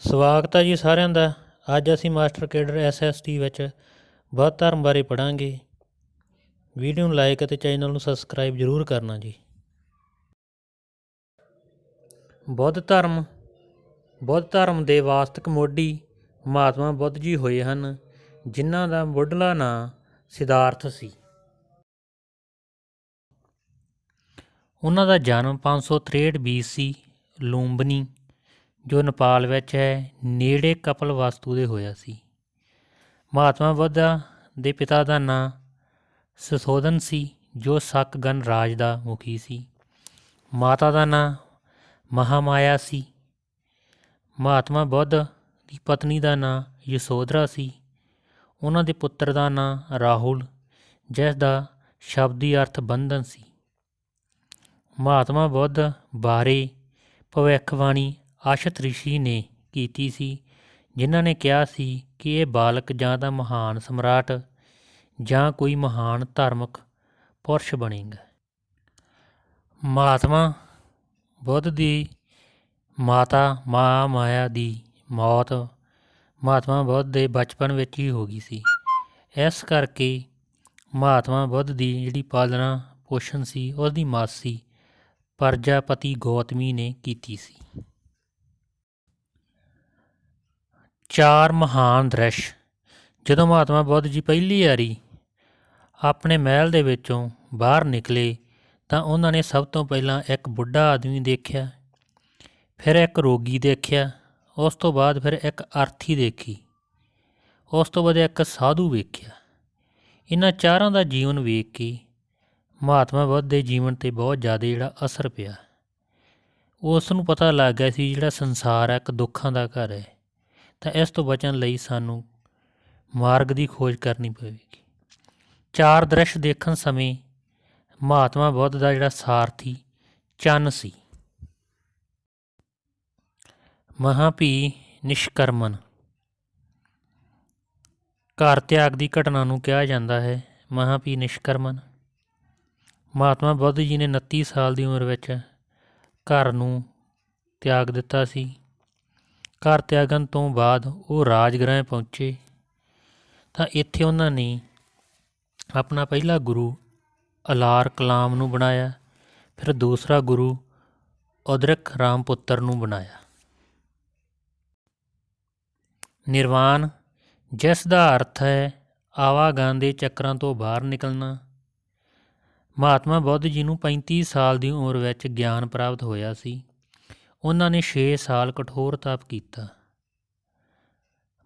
ਸਵਾਗਤ ਹੈ ਜੀ ਸਾਰਿਆਂ ਦਾ। ਅੱਜ ਅਸੀਂ ਮਾਸਟਰ ਕੇਡਰ SST ਵਿੱਚ ਬੁੱਧ ਧਰਮ ਬਾਰੇ ਪੜ੍ਹਾਂਗੇ। ਵੀਡੀਓ ਨੂੰ ਲਾਈਕ ਅਤੇ ਚੈਨਲ ਨੂੰ ਸਬਸਕ੍ਰਾਈਬ ਜ਼ਰੂਰ ਕਰਨਾ ਜੀ। ਬੁੱਧ ਧਰਮ ਦੇ ਵਾਸਤਵਿਕ ਮੋਢੀ ਮਹਾਤਮਾ ਬੁੱਧ ਜੀ ਹੋਏ ਹਨ, ਜਿਨ੍ਹਾਂ ਦਾ ਮੁੱਢਲਾ ਨਾਂ ਸਿਧਾਰਥ ਸੀ। ਉਹਨਾਂ ਦਾ ਜਨਮ 563 BC ਲੂੰਬਨੀ, ਜੋ ਨੇਪਾਲ ਵਿੱਚ ਹੈ, ਨੇੜੇ ਕਪਿਲਵਸਤੂ ਦੇ ਹੋਇਆ ਸੀ। ਮਹਾਤਮਾ ਬੁੱਧ ਦੇ ਪਿਤਾ ਦਾ ਨਾਂ ਸੁਧੋਧਨ ਸੀ, ਜੋ ਸ਼ਕ ਗਣਰਾਜ ਦਾ ਮੁਖੀ ਸੀ। ਮਾਤਾ ਦਾ ਨਾਂ ਮਹਾਮਾਇਆ ਸੀ। ਮਹਾਤਮਾ ਬੁੱਧ ਦੀ ਪਤਨੀ ਦਾ ਨਾਂ ਯਸ਼ੋਧਰਾ ਸੀ। ਉਹਨਾਂ ਦੇ ਪੁੱਤਰ ਦਾ ਨਾਂ ਰਾਹੁਲ, ਜਿਸ ਦਾ ਸ਼ਬਦੀ ਅਰਥ ਬੰਧਨ ਸੀ। ਮਹਾਤਮਾ ਬੁੱਧ ਬਾਰੇ ਭਵਿੱਖਬਾਣੀ ਅਸ਼ਤ ਰਿਸ਼ੀ ਨੇ ਕੀਤੀ ਸੀ, ਜਿਨ੍ਹਾਂ ਨੇ ਕਿਹਾ ਸੀ ਕਿ ਇਹ ਬਾਲਕ ਜਾਂ ਤਾਂ ਮਹਾਨ ਸਮਰਾਟ ਜਾਂ ਕੋਈ ਮਹਾਨ ਧਾਰਮਿਕ ਪੁਰਸ਼ ਬਣੇਗਾ। ਮਹਾਤਮਾ ਬੁੱਧ ਦੀ ਮਾਤਾ ਮਹਾਮਾਇਆ ਦੀ ਮੌਤ ਮਹਾਤਮਾ ਬੁੱਧ ਦੇ ਬਚਪਨ ਵਿੱਚ ਹੀ ਹੋ ਗਈ ਸੀ। ਇਸ ਕਰਕੇ ਮਹਾਤਮਾ ਬੁੱਧ ਦੀ ਜਿਹੜੀ ਪਾਲਣਾ ਪੋਸ਼ਣ ਸੀ, ਉਸ ਦੀ ਮਾਸੀ ਪ੍ਰਜਾਪਤੀ ਗੌਤਮੀ ਨੇ ਕੀਤੀ ਸੀ। 4 ਮਹਾਨ ਦ੍ਰਿਸ਼। ਜਦੋਂ ਮਹਾਤਮਾ ਬੁੱਧ ਜੀ ਪਹਿਲੀ ਵਾਰੀ ਆਪਣੇ ਮਹਿਲ ਦੇ ਵਿੱਚੋਂ ਬਾਹਰ ਨਿਕਲੇ ਤਾਂ ਉਹਨਾਂ ਨੇ ਸਭ ਤੋਂ ਪਹਿਲਾਂ ਇੱਕ ਬੁੱਢਾ ਆਦਮੀ ਦੇਖਿਆ, ਫਿਰ ਇੱਕ ਰੋਗੀ ਦੇਖਿਆ, ਉਸ ਤੋਂ ਬਾਅਦ ਫਿਰ ਇੱਕ ਅਰਥੀ ਦੇਖੀ, ਉਸ ਤੋਂ ਬਾਅਦ ਇੱਕ ਸਾਧੂ ਵੇਖਿਆ। ਇਹਨਾਂ ਚਾਰਾਂ ਦਾ ਜੀਵਨ ਵੇਖ ਕੇ ਮਹਾਤਮਾ ਬੁੱਧ ਦੇ ਜੀਵਨ 'ਤੇ ਬਹੁਤ ਜ਼ਿਆਦਾ ਜਿਹੜਾ ਅਸਰ ਪਿਆ। ਉਸ ਨੂੰ ਪਤਾ ਲੱਗ ਗਿਆ ਸੀ ਜਿਹੜਾ ਸੰਸਾਰ ਹੈ ਇੱਕ ਦੁੱਖਾਂ ਦਾ ਘਰ ਹੈ, ਤਾਂ ਇਸ ਤੋਂ ਬਚਣ ਲਈ ਸਾਨੂੰ ਮਾਰਗ ਦੀ ਖੋਜ ਕਰਨੀ ਪਵੇਗੀ। 4 ਦ੍ਰਿਸ਼ ਦੇਖਣ ਸਮੇਂ ਮਹਾਤਮਾ ਬੁੱਧ ਦਾ ਜਿਹੜਾ ਸਾਰਥੀ ਚੰਨ ਸੀ। ਮਹਾਭੀ ਨਿਸ਼ਕਰਮਨ। ਘਰ ਤਿਆਗ ਦੀ ਘਟਨਾ ਨੂੰ ਕਿਹਾ ਜਾਂਦਾ ਹੈ ਮਹਾਭੀ ਨਿਸ਼ਕਰਮਨ। ਮਹਾਤਮਾ ਬੁੱਧ ਜੀ ਨੇ 29 ਸਾਲ ਦੀ ਉਮਰ ਵਿੱਚ ਘਰ ਨੂੰ ਤਿਆਗ ਦਿੱਤਾ ਸੀ। ਘਰ ਤਿਆਗਣ ਤੋਂ ਬਾਅਦ ਉਹ ਰਾਜਗ੍ਰਹਿ ਪਹੁੰਚੇ ਤਾਂ ਇੱਥੇ ਉਹਨਾਂ ਨੇ ਆਪਣਾ ਪਹਿਲਾ ਗੁਰੂ ਅਲਾਰ ਕਲਾਮ ਨੂੰ ਬਣਾਇਆ, ਫਿਰ ਦੂਸਰਾ ਗੁਰੂ ਉਦਰਿਕ ਰਾਮਪੁੱਤਰ ਨੂੰ ਬਣਾਇਆ। ਨਿਰਵਾਣ, ਜਿਸ ਦਾ ਅਰਥ ਹੈ ਆਵਾਗਾਨ ਦੇ ਚੱਕਰਾਂ ਤੋਂ ਬਾਹਰ ਨਿਕਲਣਾ। ਮਹਾਤਮਾ ਬੁੱਧ ਜੀ ਨੂੰ 35 ਸਾਲ ਦੀ ਉਮਰ ਵਿੱਚ ਗਿਆਨ ਪ੍ਰਾਪਤ ਹੋਇਆ ਸੀ। ਉਹਨਾਂ ਨੇ 6 ਸਾਲ ਕਠੋਰ ਤਪ ਕੀਤਾ।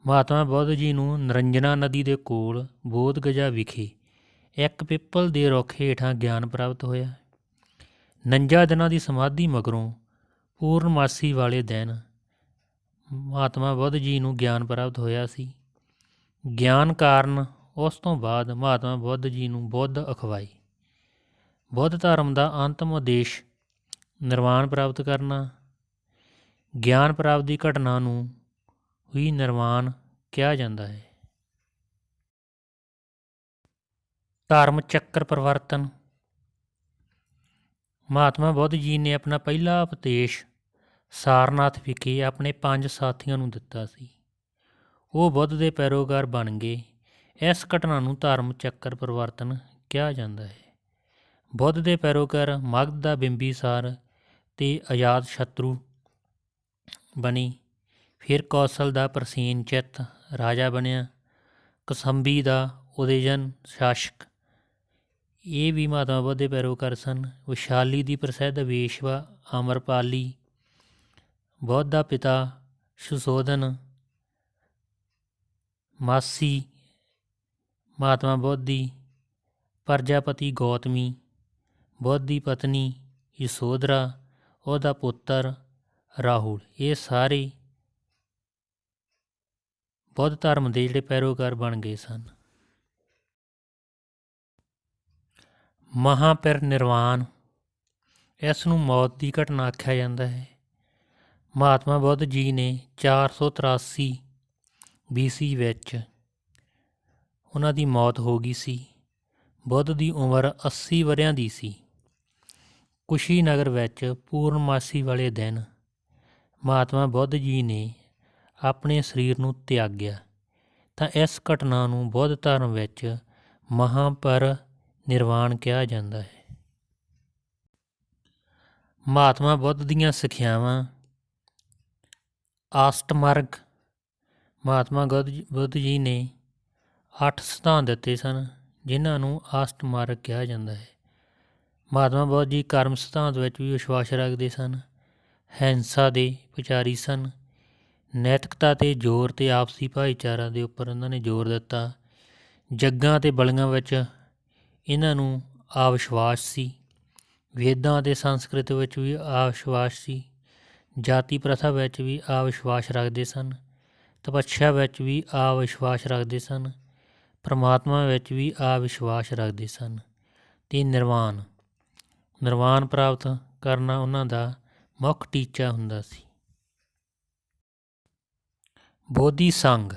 ਮਹਾਤਮਾ ਬੁੱਧ ਜੀ ਨੂੰ ਨਿਰੰਜਨਾ ਨਦੀ ਦੇ ਕੋਲ ਬੋਧਗਯਾ ਵਿਖੇ ਇੱਕ ਪਿੱਪਲ ਦੇ ਰੁੱਖ ਹੇਠਾਂ ਗਿਆਨ ਪ੍ਰਾਪਤ ਹੋਇਆ। 49 ਦਿਨਾਂ ਦੀ ਸਮਾਧੀ ਮਗਰੋਂ ਪੂਰਨਮਾਸੀ ਵਾਲੇ ਦਿਨ ਮਹਾਤਮਾ ਬੁੱਧ ਜੀ ਨੂੰ ਗਿਆਨ ਪ੍ਰਾਪਤ ਹੋਇਆ ਸੀ। ਗਿਆਨ ਕਾਰਨ ਉਸ ਤੋਂ ਬਾਅਦ ਮਹਾਤਮਾ ਬੁੱਧ ਜੀ ਨੂੰ ਬੁੱਧ ਅਖਵਾਏ। ਬੁੱਧ ਧਰਮ ਦਾ ਅੰਤਮ ਉਦੇਸ਼ ਨਿਰਵਾਣ ਪ੍ਰਾਪਤ ਕਰਨਾ। ਗਿਆਨ ਪ੍ਰਾਪਤ ਦੀ ਘਟਨਾ ਨੂੰ ਹੀ ਨਿਰਵਾਣ ਕਿਹਾ ਜਾਂਦਾ ਹੈ। ਧਰਮ ਚੱਕਰ ਪਰਿਵਰਤਨ। ਮਹਾਤਮਾ ਬੁੱਧ ਜੀ ਨੇ ਆਪਣਾ ਪਹਿਲਾ ਉਪਦੇਸ਼ ਸਾਰਨਾਥ ਵਿਖੇ ਆਪਣੇ 5 ਸਾਥੀਆਂ ਨੂੰ ਦਿੱਤਾ ਸੀ। ਉਹ ਬੁੱਧ ਦੇ ਪੈਰੋਕਾਰ ਬਣ ਗਏ। ਇਸ ਘਟਨਾ ਨੂੰ ਧਰਮ ਚੱਕਰ ਪਰਿਵਰਤਨ ਕਿਹਾ ਜਾਂਦਾ ਹੈ। ਬੁੱਧ ਦੇ ਪੈਰੋਕਾਰ ਮਗਧ ਦਾ ਬਿੰਬੀਸਾਰ ਅਤੇ ਅਜਾਤ ਸ਼ਤਰੂ ਬਣੇ। ਫਿਰ ਕੌਸਲ ਦਾ ਪ੍ਰਸੇਨਚਿੱਤ ਰਾਜਾ ਬਣਿਆ। ਕਸੰਬੀ ਦਾ ਉਦਯਨ ਸ਼ਾਸਕ, ਇਹ ਵੀ ਮਹਾਤਮਾ ਬੁੱਧ ਦੇ ਪੈਰੋਕਾਰ ਸਨ। ਵਿਸ਼ਾਲੀ ਦੀ ਪ੍ਰਸਿੱਧ ਵੇਸ਼ਵਾ ਅਮਰਪਾਲੀ। ਬੁੱਧ ਦਾ ਪਿਤਾ ਸੁਧੋਧਨ। ਮਾਸੀ ਮਹਾਤਮਾ ਬੁੱਧ ਦੀ ਪ੍ਰਜਾਪਤੀ ਗੌਤਮੀ। ਬੁੱਧ ਦੀ ਪਤਨੀ ਯਸ਼ੋਧਰਾ, ਉਹਦਾ ਪੁੱਤਰ ਰਾਹੁਲ। ਇਹ ਸਾਰੇ ਬੁੱਧ ਧਰਮ ਦੇ ਜਿਹੜੇ ਪੈਰੋਕਾਰ ਬਣ ਗਏ ਸਨ। ਮਹਾਪਰਿਨਿਰਵਾਣ, ਇਸ ਨੂੰ ਮੌਤ ਦੀ ਘਟਨਾ ਆਖਿਆ ਜਾਂਦਾ ਹੈ। ਮਹਾਤਮਾ ਬੁੱਧ ਜੀ ਨੇ 483 BC ਵਿੱਚ ਉਹਨਾਂ ਦੀ ਮੌਤ ਹੋ ਗਈ ਸੀ। ਬੁੱਧ ਦੀ ਉਮਰ 80 ਵਰ੍ਹਿਆਂ ਦੀ ਸੀ। ਕੁਸ਼ੀਨਗਰ ਵਿੱਚ ਪੂਰਨਮਾਸੀ ਵਾਲੇ ਦਿਨ ਮਹਾਤਮਾ ਬੁੱਧ ਜੀ ਨੇ ਆਪਣੇ ਸਰੀਰ ਨੂੰ ਤਿਆਗਿਆ, ਤਾਂ ਇਸ ਘਟਨਾ ਨੂੰ ਬੁੱਧ ਧਰਮ ਵਿੱਚ ਮਹਾਪਰਿਨਿਰਵਾਣ ਕਿਹਾ ਜਾਂਦਾ ਹੈ। ਮਹਾਤਮਾ ਬੁੱਧ ਦੀਆਂ ਸਿੱਖਿਆਵਾਂ। ਆਸ਼ਟਮਾਰਗ। ਮਹਾਤਮਾ ਬੁੱਧ ਜੀ ਨੇ 8 ਸਿਧਾਂਤ ਦਿੱਤੇ ਸਨ, ਜਿਨ੍ਹਾਂ ਨੂੰ ਆਸ਼ਟਮਾਰਗ ਕਿਹਾ ਜਾਂਦਾ ਹੈ। ਮਹਾਤਮਾ ਬੁੱਧ ਜੀ ਕਰਮ ਸਿਧਾਂਤ ਵਿੱਚ ਵੀ ਵਿਸ਼ਵਾਸ ਰੱਖਦੇ ਸਨ, ਹਿੰਸਾ ਦੇ ਪੁਜਾਰੀ ਸਨ, ਨੈਤਿਕਤਾ 'ਤੇ ਜ਼ੋਰ ਅਤੇ ਆਪਸੀ ਭਾਈਚਾਰਾ ਦੇ ਉੱਪਰ ਇਹਨਾਂ ਨੇ ਜ਼ੋਰ ਦਿੱਤਾ। ਜੱਗਾਂ ਅਤੇ ਬਲੀਆਂ ਵਿੱਚ ਇਹਨਾਂ ਨੂੰ ਅਵਿਸ਼ਵਾਸ ਸੀ। ਵੇਦਾਂ ਅਤੇ ਸੰਸਕ੍ਰਿਤ ਵਿੱਚ ਵੀ ਅਵਿਸ਼ਵਾਸ ਸੀ। ਜਾਤੀ ਪ੍ਰਥਾ ਵਿੱਚ ਵੀ ਅਵਿਸ਼ਵਾਸ ਰੱਖਦੇ ਸਨ। ਤਪੱਸਿਆ ਵਿੱਚ ਵੀ ਅਵਿਸ਼ਵਾਸ ਰੱਖਦੇ ਸਨ। ਪਰਮਾਤਮਾ ਵਿੱਚ ਵੀ ਅਵਿਸ਼ਵਾਸ ਰੱਖਦੇ ਸਨ। ਅਤੇ ਨਿਰਵਾਣ ਪ੍ਰਾਪਤ ਕਰਨਾ ਉਹਨਾਂ ਦਾ ਮੁੱਖ ਟੀਚਾ ਹੁੰਦਾ ਸੀ। ਬੋਧੀ ਸੰਘ।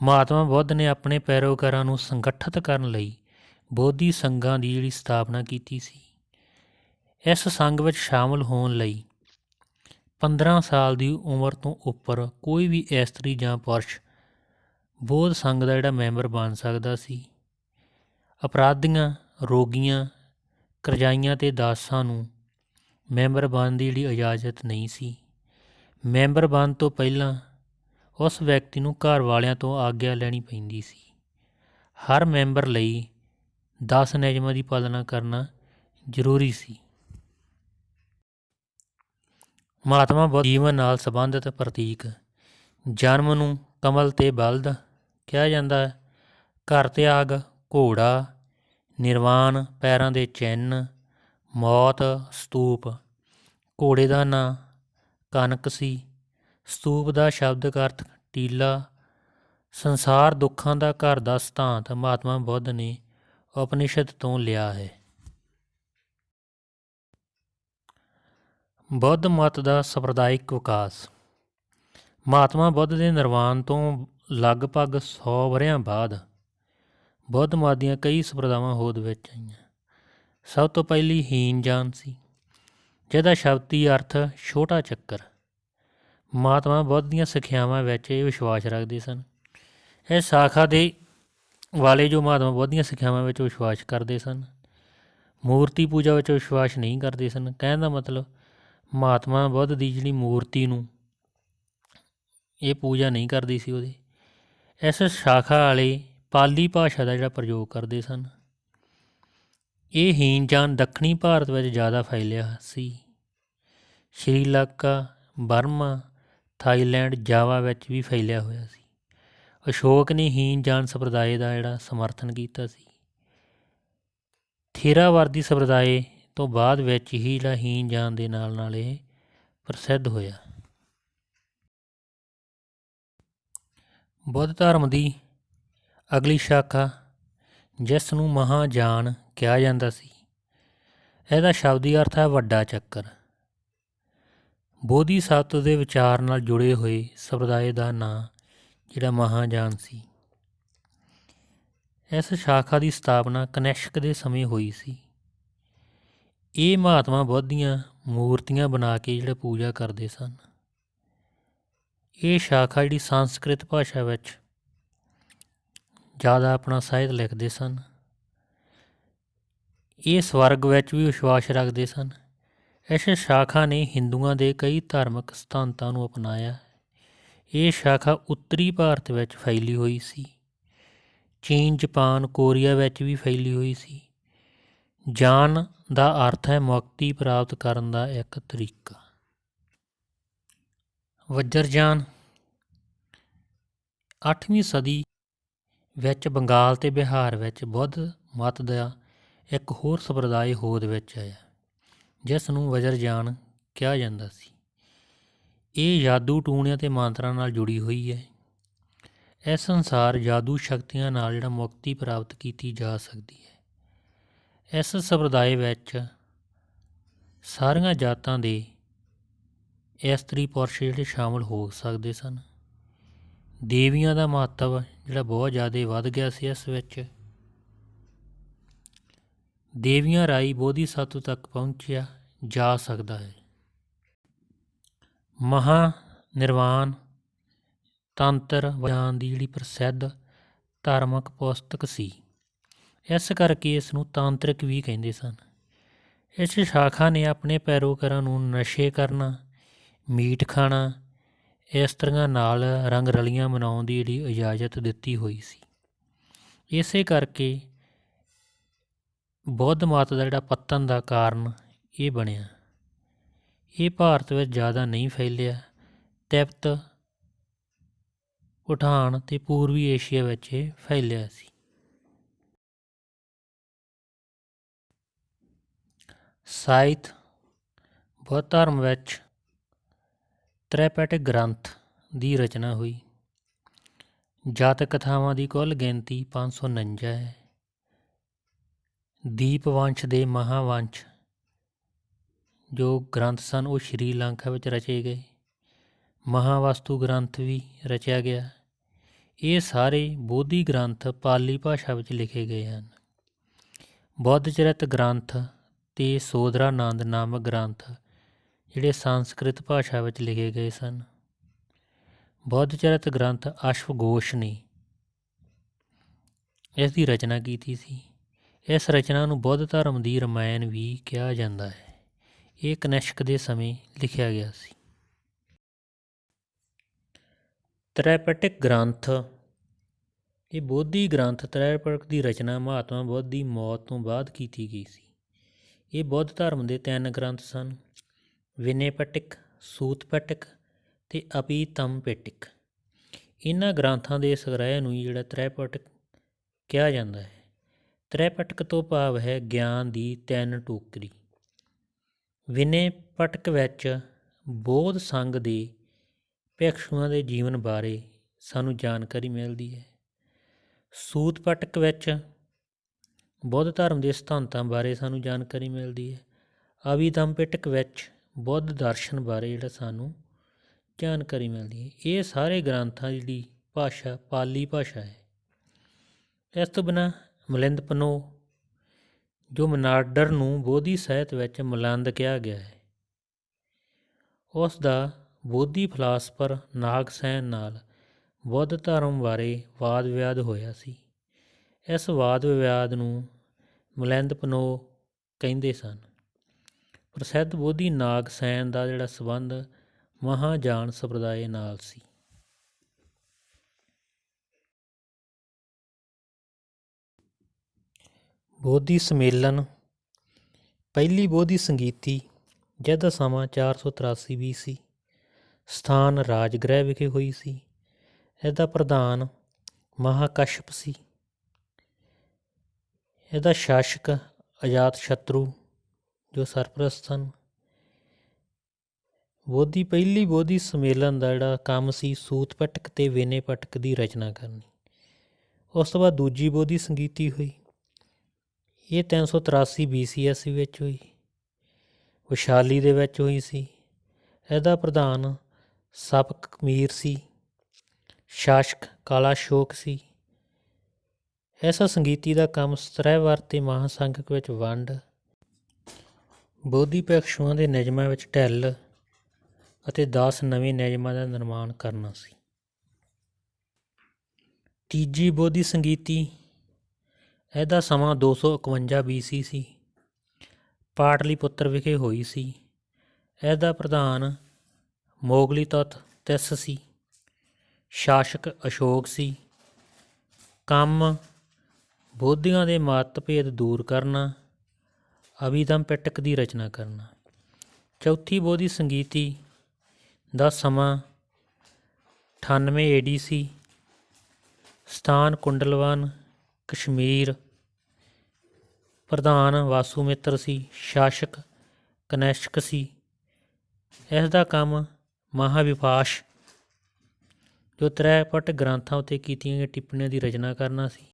ਮਹਾਤਮਾ ਬੁੱਧ ਨੇ ਆਪਣੇ ਪੈਰੋਕਾਰਾਂ ਨੂੰ ਸੰਗਠਿਤ ਕਰਨ ਲਈ ਬੋਧੀ ਸੰਘਾਂ ਦੀ ਜਿਹੜੀ ਸਥਾਪਨਾ ਕੀਤੀ ਸੀ। ਇਸ ਸੰਘ ਵਿੱਚ ਸ਼ਾਮਲ ਹੋਣ ਲਈ 15 ਸਾਲ ਦੀ ਉਮਰ ਤੋਂ ਉੱਪਰ ਕੋਈ ਵੀ ਇਸਤਰੀ ਜਾਂ ਪੁਰਸ਼ ਬੋਧ ਸੰਘ ਦਾ ਜਿਹੜਾ ਮੈਂਬਰ ਬਣ ਸਕਦਾ ਸੀ। ਅਪਰਾਧੀਆਂ, ਰੋਗੀਆਂ, ਕਰਜ਼ਾਈਆਂ ਅਤੇ ਦਾਸਾਂ ਨੂੰ ਮੈਂਬਰ ਬਣਨ ਦੀ ਜਿਹੜੀ ਇਜਾਜ਼ਤ ਨਹੀਂ ਸੀ। ਮੈਂਬਰ ਬਣਨ ਤੋਂ ਪਹਿਲਾਂ ਉਸ ਵਿਅਕਤੀ ਨੂੰ ਘਰ ਵਾਲਿਆਂ ਤੋਂ ਆਗਿਆ ਲੈਣੀ ਪੈਂਦੀ ਸੀ। ਹਰ ਮੈਂਬਰ ਲਈ 10 ਨਿਯਮਾਂ ਦੀ ਪਾਲਣਾ ਕਰਨਾ ਜ਼ਰੂਰੀ ਸੀ। ਮਹਾਤਮਾ ਬੁੱਧ ਜੀਵਨ ਨਾਲ ਸੰਬੰਧਿਤ ਪ੍ਰਤੀਕ। ਜਨਮ ਨੂੰ ਕਮਲ ਅਤੇ ਬਲਦ ਕਿਹਾ ਜਾਂਦਾ ਹੈ। ਘਰ ਤਿਆਗ ਘੋੜਾ, ਨਿਰਵਾਣ ਪੈਰਾਂ ਦੇ ਚਿੰਨ੍ਹ, ਮੌਤ ਸਤੂਪ। ਘੋੜੇ ਦਾ ਨਾਂ ਕਨਕ ਸੀ। ਸਤੂਪ ਦਾ ਸ਼ਬਦਕ ਅਰਥ ਟੀਲਾ। ਸੰਸਾਰ ਦੁੱਖਾਂ ਦਾ ਘਰ ਦਾ ਸਿਧਾਂਤ ਮਹਾਤਮਾ ਬੁੱਧ ਨੇ ਉਪਨਿਸ਼ਦ ਤੋਂ ਲਿਆ ਹੈ। ਬੁੱਧ ਮਤ ਦਾ ਸੰਪਰਦਾਇਕ ਵਿਕਾਸ। ਮਹਾਤਮਾ ਬੁੱਧ ਦੇ ਨਿਰਵਾਣ ਤੋਂ ਲਗਭਗ 100 ਵਰ੍ਹਿਆਂ ਬਾਅਦ ਬੁੱਧ ਮਤ ਦੀਆਂ ਕਈ ਸੰਪਰਦਾਵਾਂ ਹੋਂਦ ਵਿੱਚ ਆਈਆਂ। ਸਭ ਤੋਂ ਪਹਿਲੀ ਹੀਨਯਾਨ ਸੀ, ਜਿਹਦਾ ਸ਼ਬਦੀ ਅਰਥ ਛੋਟਾ ਚੱਕਰ। ਮਹਾਤਮਾ ਬੁੱਧ ਦੀਆਂ ਸਿੱਖਿਆਵਾਂ ਵਿੱਚ ਇਹ ਵਿਸ਼ਵਾਸ ਰੱਖਦੇ ਸਨ। ਇਸ ਸ਼ਾਖਾ ਦੇ ਵਾਲੇ ਜੋ ਮਹਾਤਮਾ ਬੁੱਧ ਦੀਆਂ ਸਿੱਖਿਆਵਾਂ ਵਿੱਚ ਵਿਸ਼ਵਾਸ ਕਰਦੇ ਸਨ, ਮੂਰਤੀ ਪੂਜਾ ਵਿੱਚ ਵਿਸ਼ਵਾਸ ਨਹੀਂ ਕਰਦੇ ਸਨ। ਕਹਿਣ ਦਾ ਮਤਲਬ ਮਹਾਤਮਾ ਬੁੱਧ ਦੀ ਜਿਹੜੀ ਮੂਰਤੀ ਨੂੰ ਇਹ ਪੂਜਾ ਨਹੀਂ ਕਰਦੀ ਸੀ ਉਹਦੀ। ਇਸ ਸ਼ਾਖਾ ਵਾਲੇ ਪਾਲੀ ਭਾਸ਼ਾ ਦਾ ਜਿਹੜਾ ਪ੍ਰਯੋਗ ਕਰਦੇ ਸਨ। ਇਹ ਹੀਨਯਾਨ ਦੱਖਣੀ ਭਾਰਤ ਵਿੱਚ ਜ਼ਿਆਦਾ ਫੈਲਿਆ ਸੀ। ਸ਼੍ਰੀਲੰਕਾ, ਬਰਮਾ, ਥਾਈਲੈਂਡ, ਜਾਵਾ ਵਿੱਚ ਵੀ ਫੈਲਿਆ ਹੋਇਆ ਸੀ। ਅਸ਼ੋਕ ਨੇ ਹੀਨਯਾਨ ਸੰਪਰਦਾਇ ਦਾ ਜਿਹੜਾ ਸਮਰਥਨ ਕੀਤਾ ਸੀ। ਥੇਰਾਵਾਦੀ ਸੰਪਰਦਾਇ ਤੋਂ ਬਾਅਦ ਵਿੱਚ ਹੀ ਜਿਹੜਾ ਹੀਨਯਾਨ ਦੇ ਨਾਲ ਇਹ ਪ੍ਰਸਿੱਧ ਹੋਇਆ। ਬੁੱਧ ਧਰਮ ਦੀ ਅਗਲੀ ਸ਼ਾਖਾ, ਜਿਸ ਨੂੰ ਮਹਾਯਾਨ ਕਿਹਾ ਜਾਂਦਾ ਸੀ, ਇਹਦਾ ਸ਼ਬਦੀ ਅਰਥ ਹੈ ਵੱਡਾ ਚੱਕਰ। ਬੋਧੀਸੱਤਵ ਦੇ ਵਿਚਾਰ ਨਾਲ ਜੁੜੇ ਹੋਏ ਸੰਪਰਦਾਇ ਦਾ ਨਾਂ ਜਿਹੜਾ ਮਹਾਯਾਨ ਸੀ। ਇਸ ਸ਼ਾਖਾ ਦੀ ਸਥਾਪਨਾ ਕਨਿਸ਼ਕ ਦੇ ਸਮੇਂ ਹੋਈ ਸੀ। ਇਹ ਮਹਾਤਮਾ ਬੁੱਧ ਦੀਆਂ ਮੂਰਤੀਆਂ ਬਣਾ ਕੇ ਜਿਹੜੇ ਪੂਜਾ ਕਰਦੇ ਸਨ। ਇਹ ਸ਼ਾਖਾ ਜਿਹੜੀ ਸੰਸਕ੍ਰਿਤ ਭਾਸ਼ਾ ਵਿੱਚ ਜ਼ਿਆਦਾ ਆਪਣਾ ਸਾਹਿਤ ਲਿਖਦੇ ਸਨ। ਇਹ ਸਵਰਗ ਵਿੱਚ ਵੀ ਵਿਸ਼ਵਾਸ ਰੱਖਦੇ ਸਨ। ਇਸ ਸ਼ਾਖਾ ਨੇ ਹਿੰਦੂਆਂ ਦੇ ਕਈ ਧਾਰਮਿਕ ਸਿਧਾਂਤਾਂ ਨੂੰ ਅਪਣਾਇਆ। ਇਹ ਸ਼ਾਖਾ ਉੱਤਰੀ ਭਾਰਤ ਵਿੱਚ ਫੈਲੀ ਹੋਈ ਸੀ। ਚੀਨ, ਜਾਪਾਨ, ਕੋਰੀਆ ਵਿੱਚ ਵੀ ਫੈਲੀ ਹੋਈ ਸੀ। ਜਾਨ ਦਾ ਅਰਥ ਹੈ ਮੁਕਤੀ ਪ੍ਰਾਪਤ ਕਰਨ ਦਾ ਇੱਕ ਤਰੀਕਾ। ਵਜਰਯਾਨ 8ਵੀਂ ਸਦੀ ਵਿੱਚ ਬੰਗਾਲ ਅਤੇ ਬਿਹਾਰ ਵਿੱਚ ਬੁੱਧ ਮਤ ਦਾ ਇੱਕ ਹੋਰ ਸੰਪਰਦਾਇ ਹੋਂਦ ਵਿੱਚ ਆਇਆ, ਜਿਸ ਨੂੰ ਵਜਰਯਾਨ ਕਿਹਾ ਜਾਂਦਾ ਸੀ। ਇਹ ਜਾਦੂ ਟੂਣਿਆਂ ਅਤੇ ਮੰਤਰਾਂ ਨਾਲ ਜੁੜੀ ਹੋਈ ਹੈ। ਇਸ ਅਨੁਸਾਰ ਜਾਦੂ ਸ਼ਕਤੀਆਂ ਨਾਲ ਜਿਹੜਾ ਮੁਕਤੀ ਪ੍ਰਾਪਤ ਕੀਤੀ ਜਾ ਸਕਦੀ ਹੈ। ਇਸ ਸੰਪਰਦਾਇ ਵਿੱਚ ਸਾਰੀਆਂ ਜਾਤਾਂ ਦੇ ਇਸਤਰੀ ਪੁਰਸ਼ ਜਿਹੜੇ ਸ਼ਾਮਲ ਹੋ ਸਕਦੇ ਸਨ। ਦੇਵੀਆਂ ਦਾ ਮਹੱਤਵ ਜਿਹੜਾ ਬਹੁਤ ਜ਼ਿਆਦਾ ਵੱਧ ਗਿਆ ਸੀ। ਇਸ ਵਿੱਚ ਦੇਵੀਆਂ ਰਾਹੀਂ ਬੋਧੀਸੱਤਵ ਤੱਕ ਪਹੁੰਚਿਆ ਜਾ ਸਕਦਾ ਹੈ। ਮਹਾਨਿਰਵਾਣ ਤੰਤਰ ਵਿਗਿਆਨ ਦੀ ਜਿਹੜੀ ਪ੍ਰਸਿੱਧ ਧਾਰਮਿਕ ਪੁਸਤਕ ਸੀ। ਇਸ ਕਰਕੇ ਇਸ ਨੂੰ ਤਾਂਤਰਿਕ ਵੀ ਕਹਿੰਦੇ ਸਨ। ਇਸ ਸ਼ਾਖਾ ਨੇ ਆਪਣੇ ਪੈਰੋਕਾਰਾਂ ਨੂੰ ਨਸ਼ੇ ਕਰਨਾ, ਮੀਟ ਖਾਣਾ, ਇਸਤਰੀਆਂ ਨਾਲ ਰੰਗ ਰਲੀਆਂ ਮਨਾਉਣ ਦੀ ਜਿਹੜੀ ਇਜਾਜ਼ਤ ਦਿੱਤੀ ਹੋਈ ਸੀ। ਇਸੇ ਕਰਕੇ ਬੁੱਧ ਮਤ ਦਾ ਜਿਹੜਾ ਪਤਨ ਦਾ ਕਾਰਨ ਇਹ ਬਣਿਆ। ਇਹ ਭਾਰਤ ਵਿੱਚ ਜ਼ਿਆਦਾ ਨਹੀਂ ਫੈਲਿਆ। ਤਿੱਬਤ, ਭੂਟਾਨ ਅਤੇ ਪੂਰਬੀ ਏਸ਼ੀਆ ਵਿੱਚ ਇਹ ਫੈਲਿਆ ਸੀ। ਸਾਹਿਤ ਬੁੱਧ ਧਰਮ ਵਿੱਚ ਤ੍ਰੈਪੈਟਿਕ ਗ੍ਰੰਥ ਦੀ ਰਚਨਾ ਹੋਈ। ਜਾਤਕ ਕਥਾਵਾਂ ਦੀ ਕੁੱਲ ਗਿਣਤੀ 549 ਹੈ। ਦੀਪਵੰਸ਼ ਦੇ ਮਹਾਵੰਸ਼ ਜੋ ਗ੍ਰੰਥ ਸਨ ਉਹ ਸ਼੍ਰੀਲੰਕਾ ਵਿੱਚ ਰਚੇ ਗਏ। ਮਹਾਵਸਤੂ ਗ੍ਰੰਥ ਵੀ ਰਚਿਆ ਗਿਆ। ਇਹ ਸਾਰੇ ਬੋਧੀ ਗ੍ਰੰਥ ਪਾਲੀ ਭਾਸ਼ਾ ਵਿੱਚ ਲਿਖੇ ਗਏ ਹਨ। ਬੁੱਧ ਚਰਿਤ ਗ੍ਰੰਥ ਅਤੇ ਸੋਧਰਾਨੰਦ ਨਾਮਕ ਗ੍ਰੰਥ ਜਿਹੜੇ ਸੰਸਕ੍ਰਿਤ ਭਾਸ਼ਾ ਵਿੱਚ ਲਿਖੇ ਗਏ ਸਨ। ਬੁੱਧ ਚਰਿਤ ਗ੍ਰੰਥ ਅਸ਼ਵਘੋਸ਼ ਨੇ ਇਸ ਦੀ ਰਚਨਾ ਕੀਤੀ ਸੀ। ਇਸ ਰਚਨਾ ਨੂੰ ਬੁੱਧ ਧਰਮ ਦੀ ਰਮਾਇਣ ਵੀ ਕਿਹਾ ਜਾਂਦਾ ਹੈ। ਇਹ ਕਨਿਸ਼ਕ ਦੇ ਸਮੇਂ ਲਿਖਿਆ ਗਿਆ ਸੀ। ਤ੍ਰੈਪੈਟਿਕ ਗ੍ਰੰਥ ਇਹ ਬੋਧੀ ਗ੍ਰੰਥ ਤ੍ਰੈਪਟਿਕ ਦੀ ਰਚਨਾ ਮਹਾਤਮਾ ਬੁੱਧ ਦੀ ਮੌਤ ਤੋਂ ਬਾਅਦ ਕੀਤੀ ਗਈ ਸੀ। ਇਹ ਬੁੱਧ ਧਰਮ ਦੇ 3 ਗ੍ਰੰਥ ਸਨ: ਵਿਨੈਪਿਟਕ, ਸੂਤਪਿਟਕ ਅਤੇ ਅਭਿਧੰਮਪਿਟਕ। ਇਹਨਾਂ ਗ੍ਰੰਥਾਂ ਦੇ ਸੰਗ੍ਰਹਿ ਨੂੰ ਜਿਹੜਾ ਤ੍ਰੈਪਟਿਕ ਕਿਹਾ ਜਾਂਦਾ ਹੈ। ਤ੍ਰੈਪਟਿਕ ਤੋਂ ਭਾਵ ਹੈ ਗਿਆਨ ਦੀ 3 ਟੋਕਰੀ। ਵਿਨੈਪਿਟਕ ਵਿੱਚ ਬੋਧ ਸੰਘ ਦੇ ਭਿਕਸ਼ੂਆਂ ਦੇ ਜੀਵਨ ਬਾਰੇ ਸਾਨੂੰ ਜਾਣਕਾਰੀ ਮਿਲਦੀ ਹੈ। ਸੂਤਪਿਟਕ ਵਿੱਚ ਬੁੱਧ ਧਰਮ ਦੇ ਸਿਧਾਂਤਾਂ ਬਾਰੇ ਸਾਨੂੰ ਜਾਣਕਾਰੀ ਮਿਲਦੀ ਹੈ। ਅਭਿਧੰਮਪਿਟਕ ਵਿੱਚ ਬੁੱਧ ਦਰਸ਼ਨ ਬਾਰੇ ਜਿਹੜਾ ਸਾਨੂੰ ਜਾਣਕਾਰੀ ਮਿਲਦੀ ਹੈ। ਇਹ ਸਾਰੇ ਗ੍ਰੰਥਾਂ ਦੀ ਜਿਹੜੀ ਭਾਸ਼ਾ ਪਾਲੀ ਭਾਸ਼ਾ ਹੈ। ਇਸ ਤੋਂ ਬਿਨਾਂ ਮਿਲਿੰਦ ਪਨੋ ਜੋ ਮਨਾਡਰ ਨੂੰ ਬੋਧੀ ਸਾਹਿਤ ਵਿੱਚ ਮਲੰਦ ਕਿਹਾ ਗਿਆ ਹੈ, ਉਸ ਦਾ ਬੋਧੀ ਫਿਲਾਸਫਰ ਨਾਗਸੈਨ ਨਾਲ ਬੁੱਧ ਧਰਮ ਬਾਰੇ ਵਾਦ ਵਿਵਾਦ ਹੋਇਆ ਸੀ। ਇਸ ਵਾਦ ਵਿਵਾਦ ਨੂੰ ਮਿਲਿੰਦ ਪਨੋ ਕਹਿੰਦੇ ਸਨ। ਪ੍ਰਸਿੱਧ ਬੋਧੀ ਨਾਗਸੈਨ ਦਾ ਜਿਹੜਾ ਸੰਬੰਧ ਮਹਾਜਾਨ ਸੰਪਰਦਾਇ ਨਾਲ ਸੀ। ਬੋਧੀ ਸੰਮੇਲਨ ਪਹਿਲੀ ਬੋਧੀ ਸੰਗੀਤੀ ਜਿਹਦਾ ਸਮਾਂ 483 BC ਸਥਾਨ ਰਾਜਗ੍ਰਹਿ ਵਿਖੇ ਹੋਈ ਸੀ। ਇਹਦਾ ਪ੍ਰਧਾਨ ਮਹਾਕਸ਼ਪ ਸੀ। ਇਹਦਾ ਸ਼ਾਸਕ ਅਜਾਤਸ਼ਤਰੂ ਜੋ ਸਰਪ੍ਰਸਤ ਸਨ। ਪਹਿਲੀ ਬੋਧੀ ਸੰਮੇਲਨ ਦਾ ਜਿਹੜਾ ਕੰਮ ਸੀ ਸੂਤਪਿਟਕ ਅਤੇ ਵਿਨੈਪਿਟਕ ਦੀ ਰਚਨਾ ਕਰਨੀ। ਉਸ ਤੋਂ ਬਾਅਦ ਦੂਜੀ ਬੋਧੀ ਸੰਗੀਤੀ ਹੋਈ। ਇਹ 383 BC ਈਸਵੀ ਵਿੱਚ ਹੋਈ। ਵਿਸ਼ਾਲੀ ਦੇ ਵਿੱਚ ਹੋਈ ਸੀ। ਇਹਦਾ ਪ੍ਰਧਾਨ ਸਪਕਮੀਰ ਸੀ। ਸ਼ਾਸਕ ਕਾਲਾਸ਼ੋਕ ਸੀ। ਇਸ ਸੰਗੀਤੀ ਦਾ ਕੰਮ ਸਤਰੈਵਰ ਅਤੇ ਮਹਾਂਸੰਘਕ ਵਿੱਚ ਵੰਡ, ਬੋਧੀ ਭਿਕਸ਼ੂਆਂ ਦੇ ਨਿਯਮਾਂ ਵਿੱਚ ਢਿੱਲ ਅਤੇ 10 ਨਵੇਂ ਨਿਯਮਾਂ ਦਾ ਨਿਰਮਾਣ ਕਰਨਾ ਸੀ। ਤੀਜੀ ਬੋਧੀ ਸੰਗੀਤੀ ਇਹਦਾ ਸਮਾਂ 251 BC ਸੀ। ਪਾਟਲੀਪੁੱਤਰ ਵਿਖੇ ਹੋਈ ਸੀ। ਇਹਦਾ ਪ੍ਰਧਾਨ ਮੋਗਲੀਤੁਤ ਤਿੱਸ ਸੀ। ਸ਼ਾਸਕ ਅਸ਼ੋਕ ਸੀ। ਕੰਮ ਬੋਧੀਆਂ ਦੇ ਮਤਭੇਦ ਦੂਰ ਕਰਨਾ, ਅਭਿਧੰਮਪਿਟਕ ਦੀ ਰਚਨਾ ਕਰਨਾ। ਚੌਥੀ ਬੋਧੀ ਸੰਗੀਤੀ ਦਾ ਸਮਾਂ 98 AD ਸੀ। ਸਥਾਨ ਕੁੰਡਲਵਨ, ਕਸ਼ਮੀਰ। ਪ੍ਰਧਾਨ ਵਾਸੂਮਿੱਤਰ ਸੀ। ਸ਼ਾਸਕ ਕਨਿਸ਼ਕ ਸੀ। ਇਸ ਦਾ ਕੰਮ ਮਹਾਵਿਪਾਸ਼ ਜੋ ਤ੍ਰੈਪਟਿਕ ਗ੍ਰੰਥਾਂ ਉੱਤੇ ਕੀਤੀਆਂ ਗਈਆਂ ਟਿੱਪਣੀਆਂ ਦੀ ਰਚਨਾ ਕਰਨਾ ਸੀ।